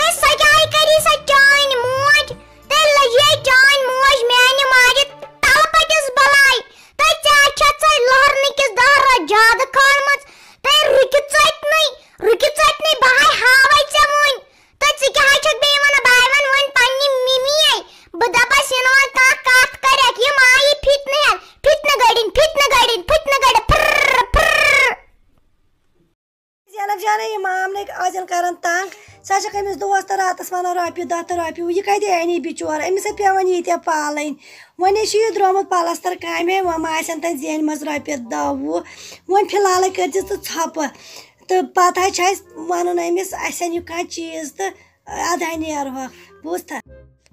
تے سجائی کری سا چان موج تے لجے چان موج میانہ ماجہ تل پٹس بلائی تے چاچا ژے لہرن کس دارا جاد کھانمت تے رُکہِ ژٹنٕے بہاے ہاوے ژے وۄنۍ تے ژٕ کیٛاہ چھکھ بیٚیہِ وَنان بہٕ وَنہٕ وۄنۍ پننہِ مِمیے بہٕ دَپس یِنہٕ وۄنۍ کانٛہہ کتھ کَرٮ۪کھ یِم آیہِ فِتنہٕ گڑٕنۍ پھر زینب جانے یہ مام نے آزن کران تنگ سا چھک أمِس دوست راتس ونان رۄپیہِ دہ تہٕ رۄپیہِ یہِ کتہِ اَنی بِچور أمِس ہے پیوان ییٖتیاہ پالٕنۍ وۄنۍ چھُ یہِ درٛامُت پلستر کامے وۄنۍ ما آسن تتہِ زینہِ منٛز رۄپیہِ دہ وُہ وۄنۍ فِلحالٕے کٔرزِ ژٕ ژھۄپہٕ تہٕ پتہٕ حظ چھُ اَسہِ وَنُن أمِس اَسہِ اَن یہِ کانٛہہ چیٖز تہٕ اَدٕ نیرہوکھ بوٗزتھا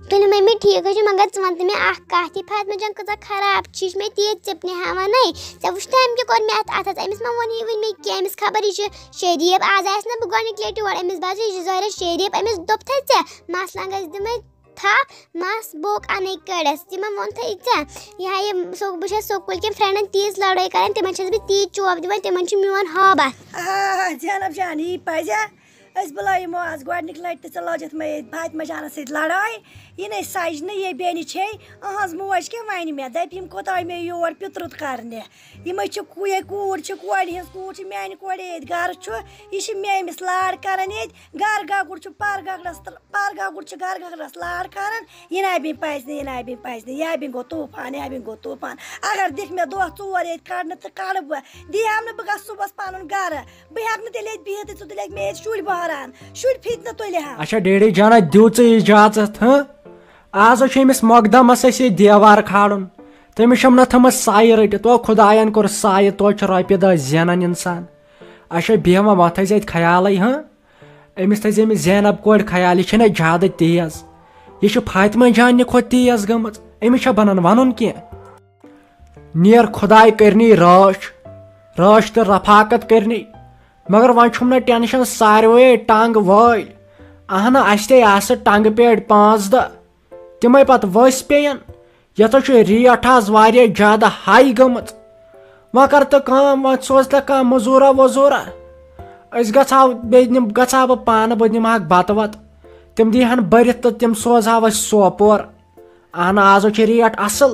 تُلِو ممی ٹھیٖک حظ چھُ مگر ژٕ وَن تہٕ مےٚ اکھ کَتھ یہِ فاطمہ جان کۭژاہ خراب چھِ یہِ چھِ مےٚ تیٖژ ژِپنہِ ہاوانٕے ژےٚ وٕچھتھا أمۍ کیٛاہ کوٚر مےٚ اَتھس أمِس ما ووٚن یہِ وٕنہِ مےٚ کینٛہہ أمِس خبر یہِ چھُ شریٖف آز آیَس نا بہٕ گۄڈنِکۍ لَٹہِ یور أمِس باسیو یہِ چھُ ظٲہِرا شریٖف أمِس دوٚپتھَے ژےٚ مَس لنٛگس دِمَے تھپھ مَس بوٚک اَنَے کٔڑِس تِمن ووٚنتھَے ژےٚ یہِ ہا یہِ بہٕ چھَس سکوٗل کٮ۪ن فرٛٮ۪نٛڈن تیٖژ لڑٲے کران تِمن چھَس بہٕ تیٖژ چوب دِوان تِمن چھُ میون ہابتھ زینب جان یی پزیا أسۍ بُلٲیمو آز گۄڈنِکۍ لٹہِ تہِ ژٕ لٲجِتھ مےٚ ییٚتہِ فاطمہ جانس سۭتۍ لڑٲے یہِ نَے سجنہٕ یہِ بیٚنہِ چھے أہٕنٛز موج کیٛاہ وَنہِ مےٚ دَپہِ یِم کوٚت آے مےٚ یور پِترُت کرنہِ یِمے چھِ یہِ کوٗر چھِ کورِ ہِنٛز کوٗر چھِ میانہِ کورِ ییٚتہِ گرٕ چھُ یہِ چھِ مےٚ أمِس لاڈ کران ییٚتہِ گرٕ گگُر چھُ پر گگُر چھُ گرٕ گگرس لاڈ کران یہِ نابِنۍ پزِ نہٕ یابِنۍ گوٚو طوٗفان اگر دِکھ مےٚ دۄہ ژور ییٚتہِ کڑنہٕ تہٕ کڑٕ بہٕ دِیہم نہٕ بہٕ گژھٕ صُبحس پنُن گرٕ بہٕ ہٮ۪کہٕ نہٕ تیٚلہِ ییٚتہِ بِہِتھ ژٕ تُلکھ مےٚ ییٚتہِ شُرۍ بہران شُرۍ فِتنہٕ تُلہِ ہا اچھا ڈیڈی جانا دیو ژٕ اِجازت آز چھُ أمِس مۄقدمس اَسہِ ییٚتہِ دیوار کھالُن تٔمِس چھَم نہ تھٲمٕژ سایہِ رٔٹِتھ تو خۄداین کوٚر سایہِ تو چھُ رۄپیہِ دہ زینان اِنسان اچھا بیٚہمہ وۄنۍ تھٲیزِ اَتہِ خیالٕے أمِس تھٲیزِ أمِس زینب کورِ خیال یہِ چھَنہ زیادٕ تیز یہِ چھِ فاطمہ جانہِ کھۄتہٕ تیز گٔمٕژ أمِس چھا بنان وَنُن کینٛہہ نیر خۄداے کٔرنی رٲچھ تہٕ رفاقت کٔرنی مگر وۄنۍ چھُم نہ ٹٮ۪نشن ساروے ٹنٛگ وٲلۍ اہنہٕ اَسہِ تے آسہٕ ٹنٛگہٕ پیٹہِ 5 دہ تِمے پتہٕ ؤسۍ پیٚین یَتھ چھُ ریٹ آز واریاہ زیادٕ ہاے گٔمٕژ وۄنۍ کر تہٕ کٲم وۄنۍ سوز تہٕ کانٛہہ مٔزوٗرا وزوٗرا أسۍ گژھہو بیٚیہِ گژھہا بہٕ پانہٕ بہٕ نِمہٕ ہاکھ بتہٕ وتہٕ تِم دِیٖہن بٔرِتھ تہٕ تِم سوزہاو أسۍ سوپور اہن آز چھِ ریٹ اصل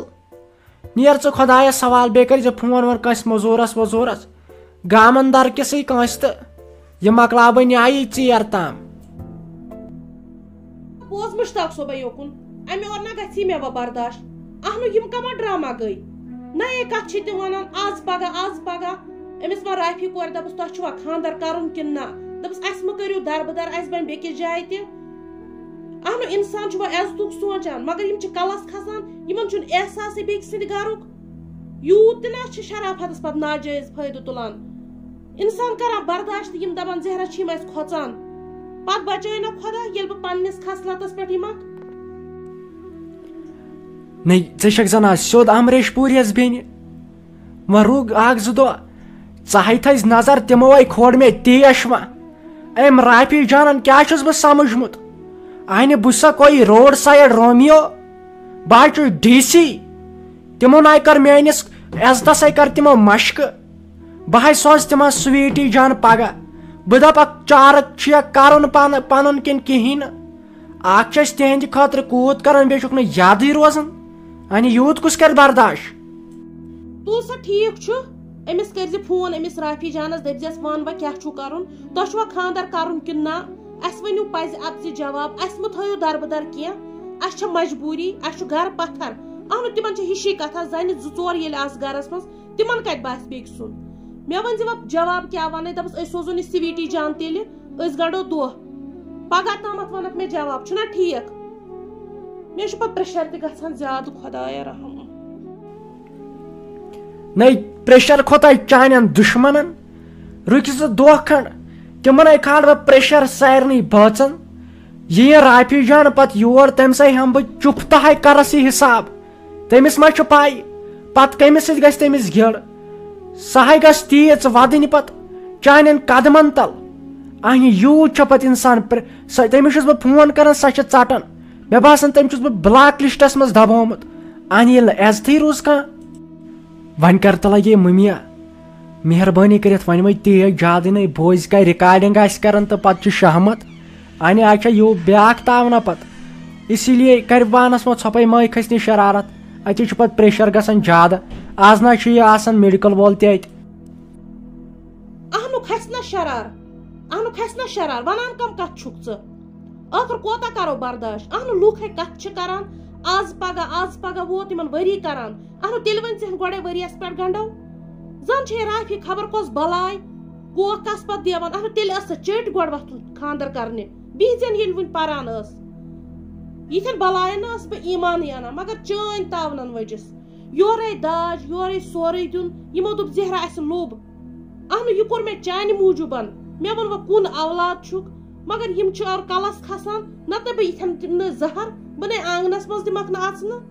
نیر ژٕ خۄدایس سوال بیٚیہِ کٔرۍ زِ فون وون کٲنٛسہِ مٔزوٗرس وزوٗرس گامن درکِسٕے کٲنٛسہِ تہٕ یہِ مۄکلاو بہٕ نیایی ژیر تام پوٚز مُشتاق صٲبے یوکُن امہِ اور نہ گژھی مےٚ وۄنۍ برداشت اہنو یِم کما ڈرامہ گٔے نَیے کتھ چھِ تِم ونان آز پگاہ أمِس وۄنۍ رافی کورِ دپُس تۄہہِ چھُوا خانٛدر کرُن کِنہٕ نہ دپُس اسہِ مہ کٔرِو دربٕدر اسہِ بنہِ بیٚکِس جایہِ تہِ اہنو انسان چھُ وۄنۍ عزتُک سونٛچان مگر یِم چھِ کلس کھسان یِمن چھُنہٕ احساسٕے بیٚکہِ سٕنٛدِ گرُک یوٗت تہِ نہ چھِ شرافتس پتہٕ ناجٲیز فٲیدٕ تُلان انسان کران برداشت تہٕ یِم دپان زہرا چھِ یِم اسہِ کھۄژان پتہٕ بچٲے نہ خۄدا ییٚلہِ بہٕ پننِس خصلتس پٮ۪ٹھ یِمکھ نَے ژےٚ چھکھ زن آز سیوٚد امریش پوٗریَس بیٚنہِ وۄنۍ رُک اکھ زٕ دۄہ ژٕ ہاے تھٲیزِ نظر تِموے کھور مےٚ تیش وۄنۍ أمۍ رافی جانن کیٛاہ چھُس بہٕ سمجھمُت آنہِ بہٕ سا کوئی روڈ سایڈ رومیو بہٕ حظ چھُس ڈی سی تِمن آیہِ کٔر میٲنِس عزتسے کٔر تِمو مشقہٕ بہٕ حظ سوز تِمن سُویٖٹی جان پگہہ بہٕ دپکھ چارٕ چیک کرُن پنُن کِنہٕ کِہینۍ نہٕ اکھ چھِ أسۍ تِہنٛدِ خٲطرٕ کوٗت کران بیٚیہِ چھُکھ نہٕ یادٕے روزان انہِ یوٗت کُس کرِ برداشت تُل سا ٹھیٖک چھُ أمِس کٔرزِ فون أمِس رافی جانس دٔپزٮ۪س وَن وۄنۍ کیٛاہ چھُو کرُن تۄہہِ چھُوا خانٛدر کرُن کِنہٕ نہ اسہِ ؤنِو پزِ اتزِ جواب اسہِ مہ تھٲیِو دربٕدر کینٛہہ اسہِ چھےٚ مجبوٗری اسہِ چھُ گرٕ پتھر اہنو تِمن چھِ ہِشی کتھا زنہِ 2-4 ییٚلہِ آسہٕ گرس منٛز تِمن کتہِ باسہِ بیٚکہِ سُنٛد مےٚ ؤنۍ زِ وۄنۍ جواب کیٛاہ ونے دپُس أسۍ سوزون یہِ سویٖٹی جان تیٚلہِ أسۍ گنٛڈو دۄہ پگہہ تامتھ ونکھ مےٚ جواب چھُنہ ٹھیٖک مےٚ چھُ پتہٕ پریشر تہِ گژھان زیادٕ خۄدایا رحم نَے پریشر کھوٚتاے چانٮ۪ن دُشمنن رُکہِ ژٕ دۄہ کھنٛڈ تِمنے کھال بہٕ پریشر سارنٕے بٲژن یہِ رافی جان پتہٕ یور تٔمسے ہٮ۪مہٕ بہٕ چُپتاہے کرس یہِ حساب تٔمِس ما چھُ پاے پتہٕ کٔمِس سۭتۍ گژھِ تٔمِس گِڑ سۄ ہے گژھِ تیٖژ وَدٕنۍ پتہٕ چانٮ۪ن قدمن تل اہنہِ یوٗت چھُ پتہٕ انسان تٔمِس چھُس بہٕ فون کران سۄ چھِ ژٹان مےٚ باسان تٔمۍ چھُس بہٕ بلاک لسٹس منٛز دبومُت اہنہِ ییٚلہِ نہٕ عزتھٕے روٗز کانٛہہ وۄنۍ کر تہٕ لگے مٔمیا مہربٲنی کٔرِتھ وۄنۍ مے تیز زیادٕ نَے بوزِ کانٛہہ رِکاڈِنگ آسہِ کران تہٕ پتہٕ چھُ شہمت انہِ اچھا یہِ بیٛاکھ تاونا پتہٕ اسی لیے کرِ پانس منٛز ژھۄپے مٲے کھسنہِ شرارت اتہِ چھُ پتہٕ پریشر گژھان زیادٕ آز نہ چھُ یہِ آسان میڈیکل وول تہِ اتہِ اہنو کھسنا شرار ونان کم کتھ چھُکھ ژٕ ٲخر کوتاہ کرو برداشت اہنو لوٗکھ ہے کتھ چھِ کران آز پگاہ ووت یِمن ؤری کران اہنو تیٚلہِ ؤنۍ ژٕ گۄڈے ؤرِیس پٮ۪ٹھ گنڈو زن چھے رافی خبر کۄس بلاے کوکھ کس پتہٕ دیوان اہنو تیٚلہِ ٲس سۄ چٔٹۍ گۄڈٕ وۄتھُن خاندر کرنہِ بِہزٮ۪ن ییٚلہِ وُنہِ پران ٲس یِتھٮ۪ن بلاین نہٕ ٲس بہٕ ایمانٕے انان مگر چٲنۍ تاونن وجس یورے داج یورے سورُے دیُن یِمو دوٚپ زہرا اسہِ لوٚب اہنو یہِ کوٚر مےٚ چانہِ موٗجوٗبن مےٚ ووٚن وۄنۍ کُن اولاد چھُکھ مگر یِم چھِ اور کلس کھسان نتہٕ بہٕ یِتھٮ۪ن نہٕ زہر بہٕ نے آنگنس منٛز دِمکھ نہٕ اژنہٕ